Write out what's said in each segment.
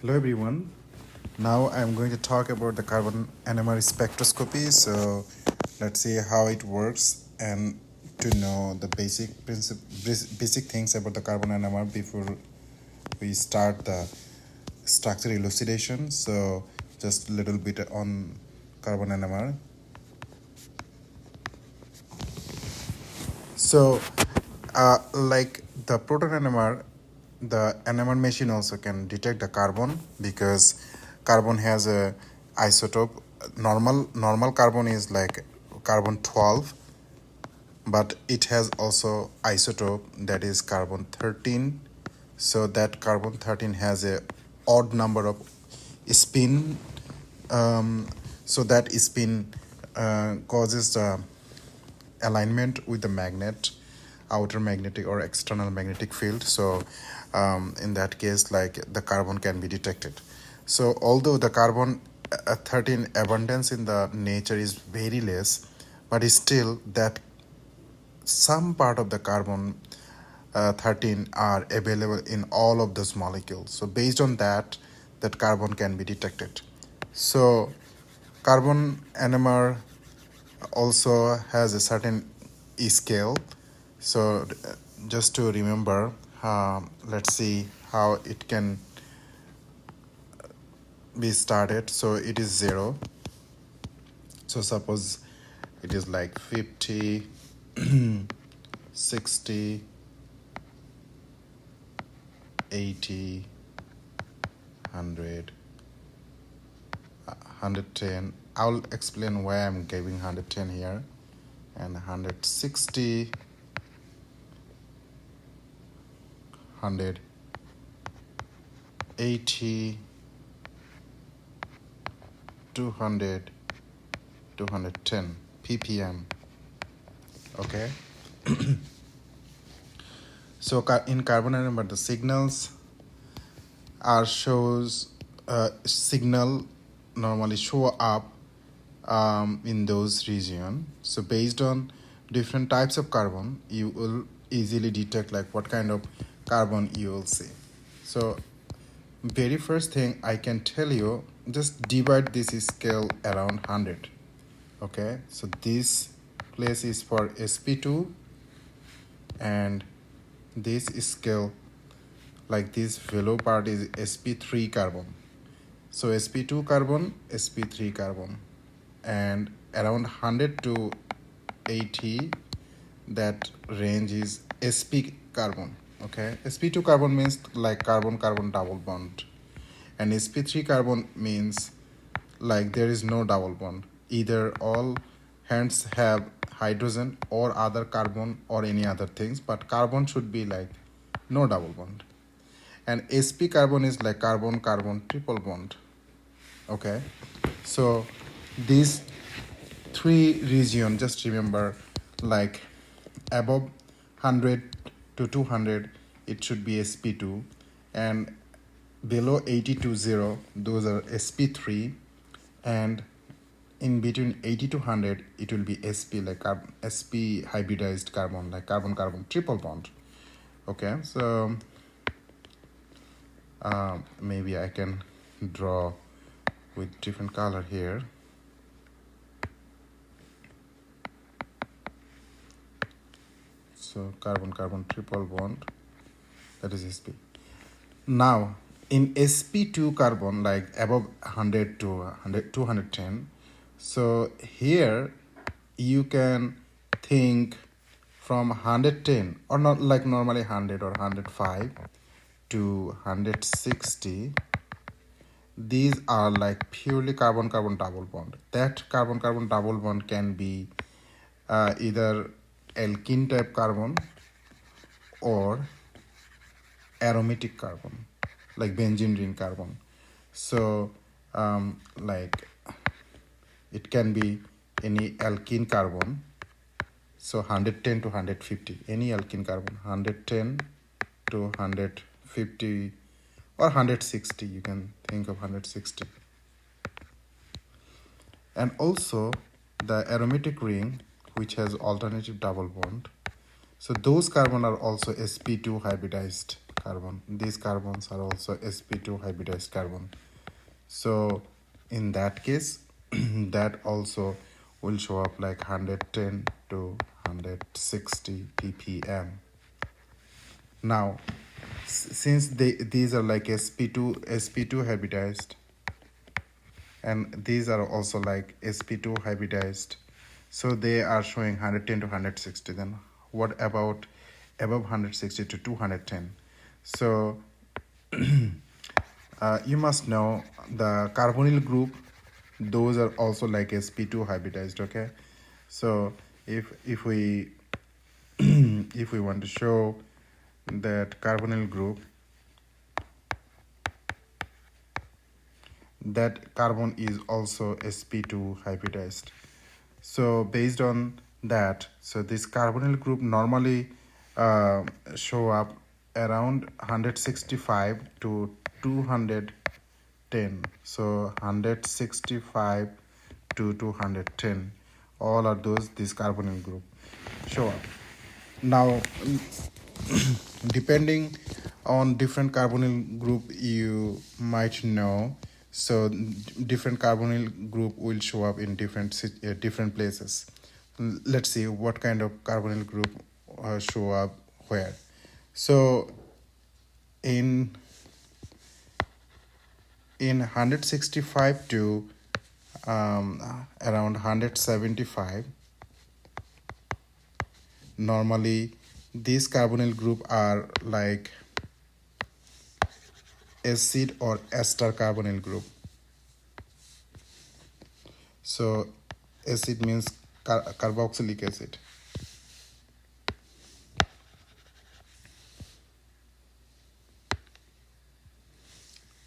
Hello everyone. Now I'm going to talk about the carbon NMR spectroscopy. So let's see how it works and to know the basic things about the carbon NMR before we start the structure elucidation. So just a little bit on carbon NMR. So like the proton NMR, the NMR machine also can detect the carbon because carbon has a isotope. Normal carbon is like carbon 12, but it has also isotope that is carbon 13. So that carbon 13 has a odd number of spin. So that spin causes the alignment with the magnet, outer magnetic or external magnetic field. So in that case, like the carbon can be detected. So although the carbon 13 abundance in the nature is very less, but still that some part of the carbon 13 are available in all of those molecules. So based on that, that carbon can be detected. So carbon NMR also has a certain scale. So just to remember, let's see how it can be started. So it is 0. So suppose it is like 50, 60, 80, 100, 110. I'll explain why I'm giving 110 here, and 160, 180, 200, 210 ppm. Okay. So in carbon NMR, the signals are signal normally show up in those region. So based on different types of carbon, you will easily detect like what kind of carbon you will see. So very first thing I can tell you, just divide this scale around 100. Okay, so this place is for sp2, and this scale, like this below part, is sp3 carbon. So sp2 carbon, sp3 carbon, and around 100 to 80, that range is sp carbon. Okay, sp2 carbon means like carbon carbon double bond, and sp3 carbon means like there is no double bond. Either all hands have hydrogen or other carbon or any other things, but carbon should be like no double bond. And sp carbon is like carbon carbon triple bond. Okay, so these three region, just remember, like above 100 to 200 it should be sp2, and below 80 to 0 those are sp3, and in between 80 to 100 it will be sp, like sp hybridized carbon, like carbon carbon triple bond. Okay, so maybe I can draw with different color here. So carbon carbon triple bond, that is sp. Now in sp2 carbon, like above 100 to 100 210, so here you can think from 110, or not like normally 100 or 105 to 160. These are like purely carbon carbon double bond. That carbon carbon double bond can be either alkene type carbon or aromatic carbon, like benzene ring carbon. So like it can be any alkene carbon. So 110 to 150, any alkene carbon, 110 to 150 or 160, you can think of 160. And also the aromatic ring, which has alternative double bond. So those carbon are also sp2 hybridized carbon. These carbons are also sp2 hybridized carbon. So in that case, that also will show up like 110 to 160 ppm. Now, since these are like sp2 hybridized, and these are also like sp2 hybridized, so they are showing 110 to 160. Then what about above 160 to 210? So you must know the carbonyl group, those are also like sp2 hybridized. Okay, so if we if we want to show that carbonyl group, that carbon is also sp2 hybridized. So based on that, so this carbonyl group normally show up around 165 to 210. So 165 to 210, all are those this carbonyl group show up. Now depending on different carbonyl group, you might know, so different carbonyl group will show up in different places. Let's see what kind of carbonyl group show up where. So in 165 to around 175, normally these carbonyl group are like acid or ester carbonyl group. So acid means carboxylic acid.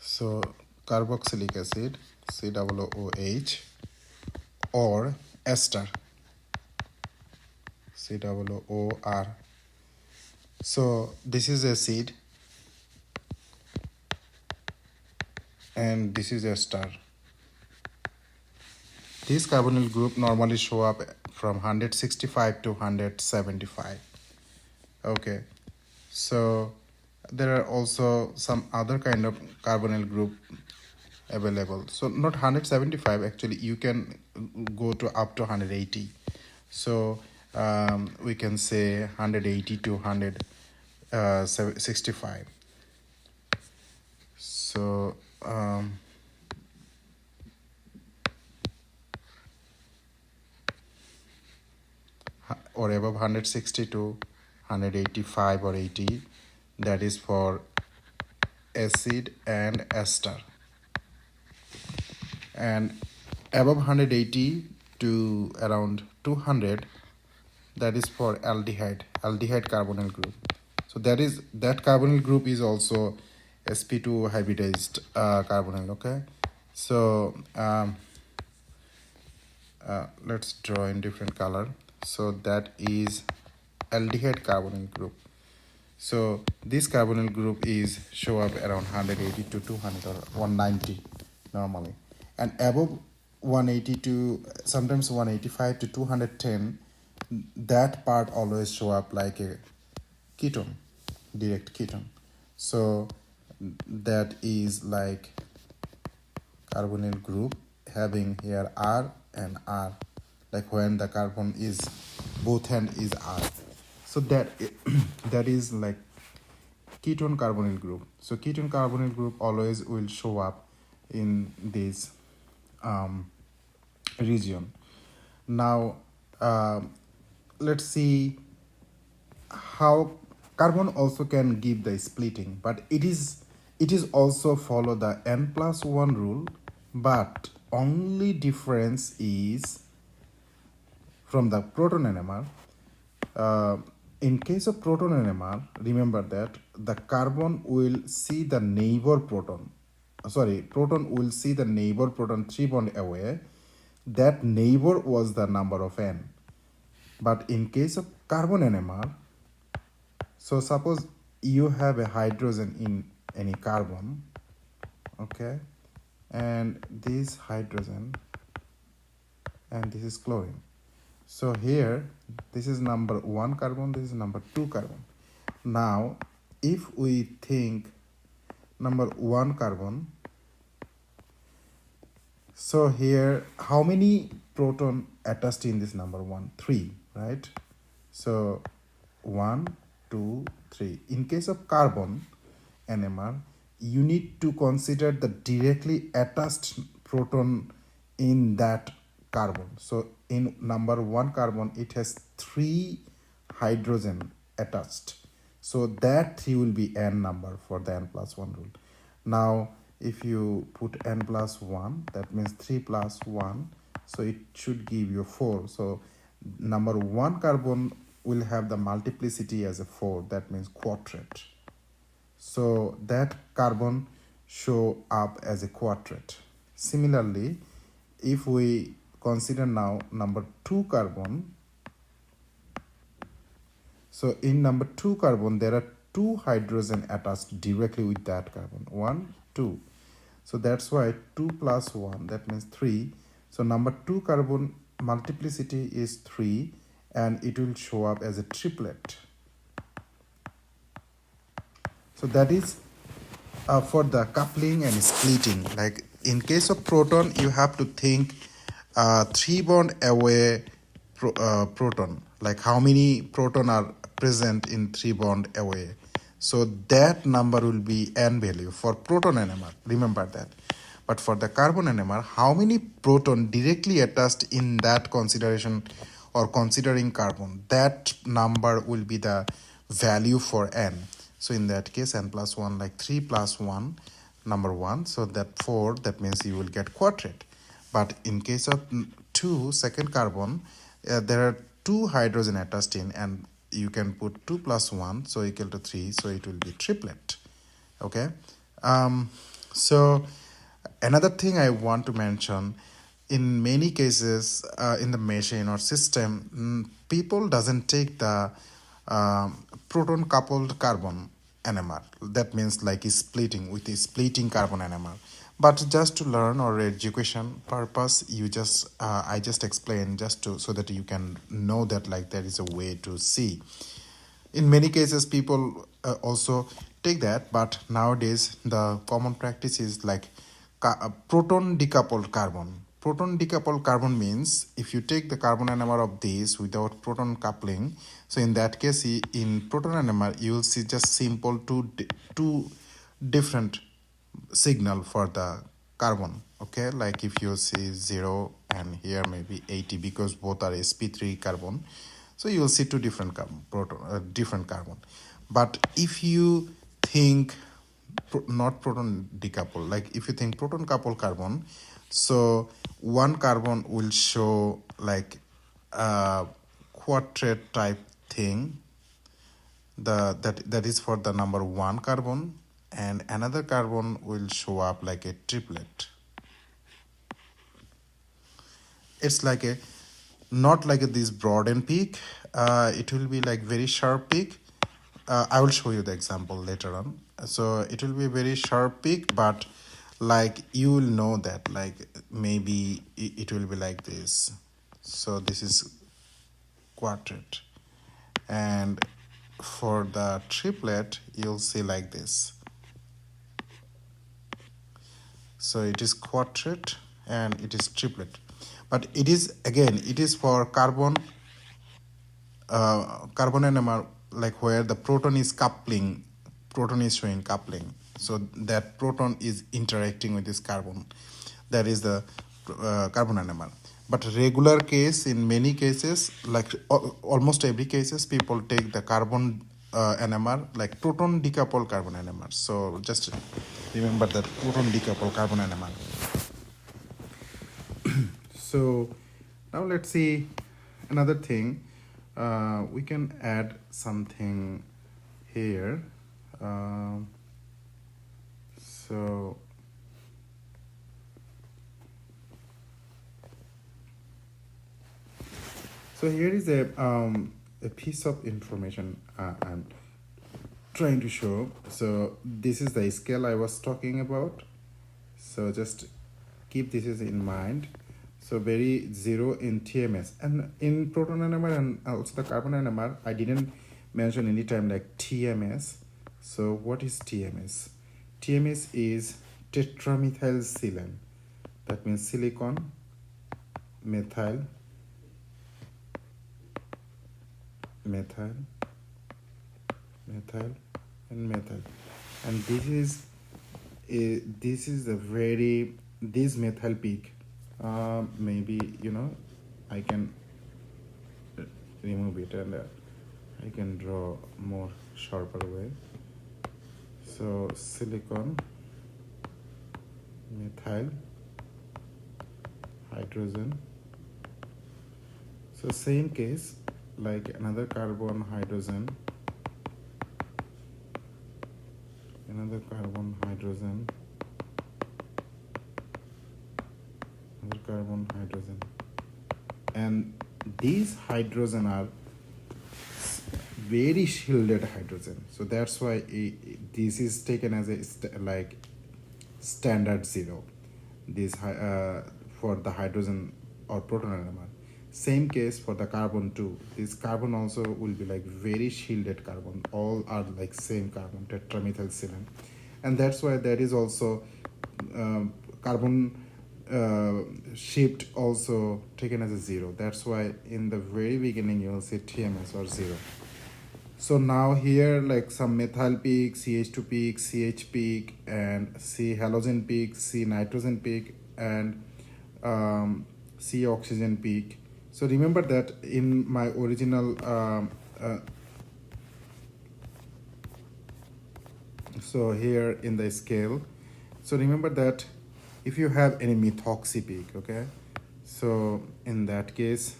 So carboxylic acid, COOH, or ester, COOR. So this is acid and this is ester. This carbonyl group normally show up from 165 to 175. Okay, so there are also some other kind of carbonyl group available. So not 175, actually you can go to up to 180. So we can say 180 to 165. So or above 160 to 185 or 80, that is for acid and ester. And above 180 to around 200, that is for aldehyde carbonyl group. So that carbonyl group is also sp2 hybridized carbonyl. Okay, so let's draw in different color. So that is aldehyde carbonyl group. So this carbonyl group is show up around 180 to 200 or 190 normally, and above 180 to sometimes 185 to 210, that part always show up like a ketone, direct ketone. So that is like carbonyl group having here R and R, like when the carbon is both end is R. So that that is like ketone carbonyl group. So ketone carbonyl group always will show up in this region. Now let's see how carbon also can give the splitting, but it is also follow the n+1 rule, but only difference is from the proton NMR. In case of proton NMR, remember that the carbon will see the neighbor proton. Proton will see the neighbor proton 3 bond away. That neighbor was the number of n. But in case of carbon NMR, so suppose you have a hydrogen in any carbon, okay, and this hydrogen and this is chlorine. So here this is number 1 carbon, this is number 2 carbon. Now if we think number 1 carbon, so here how many proton attached in this number 1? 3, right? So 1, 2, 3. In case of carbon NMR, you need to consider the directly attached proton in that carbon. So in number 1 carbon, it has 3 hydrogen attached. So that 3 will be n number for the n plus 1 rule. Now if you put n plus 1, that means 3 plus 1, so it should give you 4. So number 1 carbon will have the multiplicity as a 4, that means quartet. So that carbon show up as a quartet. Similarly, if we consider now number 2 carbon, so in number 2 carbon there are 2 hydrogen attached directly with that carbon, 1, 2. So that's why 2 plus 1, that means 3. So number 2 carbon multiplicity is 3 and it will show up as a triplet. So that is for the coupling and splitting. Like in case of proton, you have to think 3 bond away proton, like how many proton are present in 3 bond away. So that number will be n value for proton NMR, remember that. But for the carbon NMR, how many proton directly attached in that consideration or considering carbon, that number will be the value for n. So in that case, n plus 1, like 3 plus 1, number 1, so that 4, that means you will get quartet. But in case of 2, second carbon, there are 2 hydrogen attached in, and you can put 2 plus 1, so equal to 3, so it will be triplet. Okay. So another thing I want to mention, in many cases in the machine or system, people doesn't take the proton coupled carbon NMR. That means like splitting with a splitting carbon NMR. But just to learn or education purpose, you just I just explain just to so that you can know that like there is a way to see. In many cases, people also take that, but nowadays the common practice is like proton decoupled carbon. Proton decoupled carbon means if you take the carbon NMR of this without proton coupling, so in that case, in proton NMR, you will see just simple two different signal for the carbon. Okay, like if you see 0 and here maybe 80 because both are sp3 carbon, so you will see two different different carbon. But if you think not proton decouple, like if you think proton couple carbon, so one carbon will show like a quartet type thing, that is for the number 1 carbon, and another carbon will show up like a triplet. It's like a not like this broad and peak, it will be like very sharp peak. I will show you the example later on. So it will be very sharp peak, but like you will know that like maybe it will be like this. So this is quartet, and for the triplet you'll see like this. So it is quartet and it is triplet, but it is again it is for carbon carbon NMR, like where the proton is coupling, proton is showing coupling, so that proton is interacting with this carbon, that is the carbon NMR. But regular case, in many cases, like almost every cases, people take the carbon NMR, like proton decoupled carbon NMR. So just remember that proton decoupled carbon NMR. So now let's see another thing. We can add something here. So here is a piece of information I'm trying to show. So this is the scale I was talking about. So just keep this in mind. So very 0 in TMS, and in proton NMR and also the carbon NMR, I didn't mention any time like TMS. So what is TMS? TMS is tetramethylsilan. That means silicon, methyl, methyl, methyl, and methyl. And this is a very, this methyl peak. Maybe I can remove it, and I can draw more sharper way. So silicon, methyl, hydrogen. So same case, like another carbon, hydrogen, another carbon, hydrogen, another carbon, hydrogen, and these hydrogen are very shielded hydrogen. So that's why this is taken as a like standard zero. This for the hydrogen or proton NMR. Same case for the carbon too. This carbon also will be like very shielded carbon. All are like same carbon, tetramethylsilan, and that's why there is also carbon shift also taken as a zero. That's why in the very beginning you will see TMS or zero. So now here like some methyl peak, CH2 peak, CH peak, and C halogen peak, C nitrogen peak, and C oxygen peak. So remember that in my original so here in the scale, so remember that if you have any methoxy peak, okay, so in that case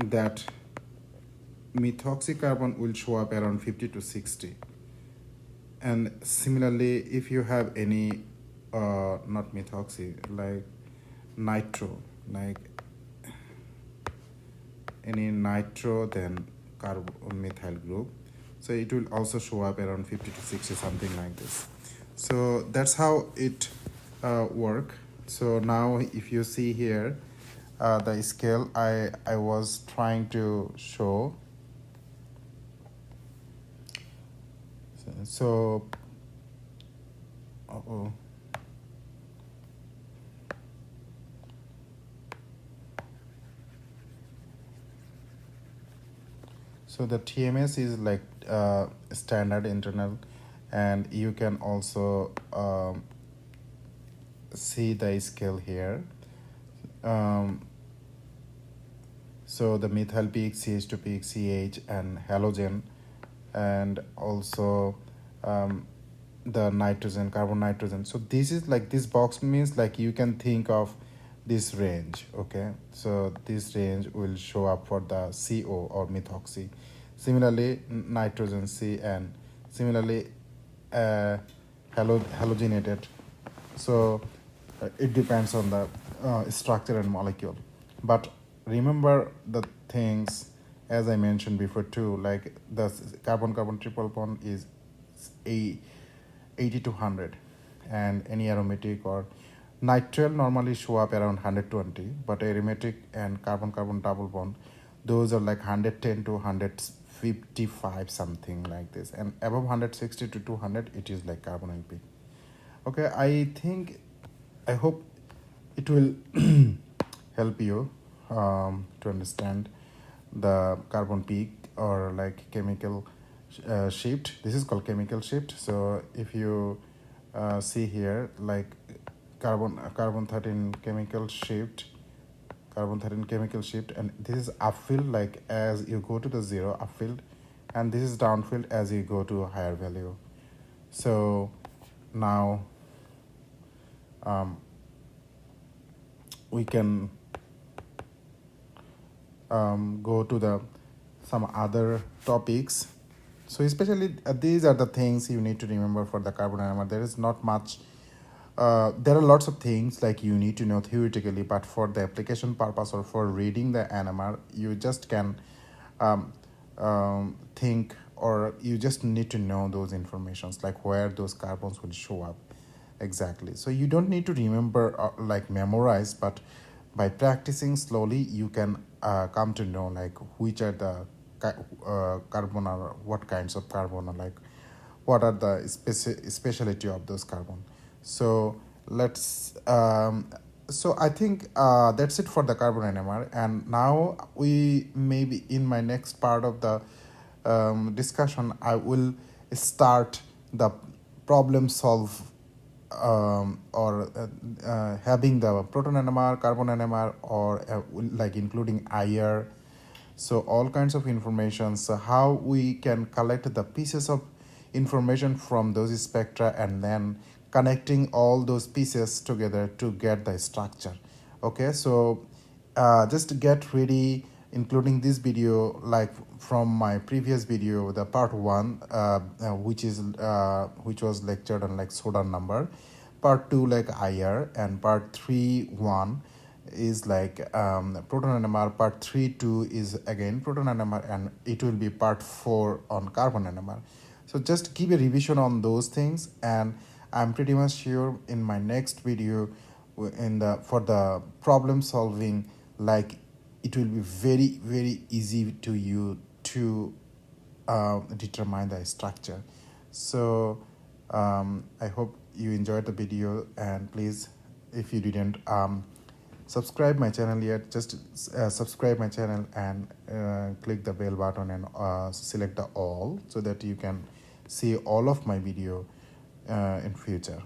that methoxy carbon will show up around 50 to 60. And similarly, if you have any not methoxy, like nitro, like any nitro, then methyl group, so it will also show up around 50 to 60, something like this. So that's how it work. So now if you see here the scale I was trying to show, so so the TMS is like standard internal, and you can also see the scale here. So the methyl peak, CH2 peak, CH, and halogen, and also the nitrogen, carbon nitrogen. So this is like, this box means like you can think of this range, okay? So this range will show up for the CO or methoxy. Similarly, nitrogen C, and similarly halogenated. So it depends on the structure and molecule. But remember the things as I mentioned before too, like the carbon-carbon triple bond is 80 to 100, and any aromatic or nitrile normally show up around 120, but aromatic and carbon-carbon double bond, those are like 110 to 155, something like this, and above 160 to 200 it is like carbonyl peak. Okay, I hope it will help you to understand the carbon peak or like chemical shift. This is called chemical shift. So if you see here, like carbon 13 chemical shift, and this is upfield, like as you go to the zero upfield, and this is downfield as you go to a higher value. So now we can go to the some other topics. So especially these are the things you need to remember for the carbon NMR. There is not much. There are lots of things like you need to know theoretically, but for the application purpose or for reading the NMR, you just can think, or you just need to know those informations, like where those carbons will show up exactly. So you don't need to remember like memorize, but by practicing slowly you can come to know like which are the carbon are what kinds of carbon are, like what are the speciality of those carbon. So let's so I think that's it for the carbon NMR. And now we maybe in my next part of the discussion I will start the problem solve or having the proton NMR, carbon NMR, or like including IR. So all kinds of information. So how we can collect the pieces of information from those spectra and then connecting all those pieces together to get the structure. Okay, so just get ready, including this video, like from my previous video, the part 1, which was lectured on like soda number, part 2 like IR, and part 3 1 is like proton NMR, part 3 2 is again proton NMR, and it will be part 4 on carbon NMR. So just give a revision on those things, and I'm pretty much sure in my next video in the for the problem solving, like it will be very very easy to you to determine the structure. So I hope you enjoyed the video, and please, if you didn't subscribe my channel yet, just subscribe my channel and click the bell button and select the all, so that you can see all of my video in future.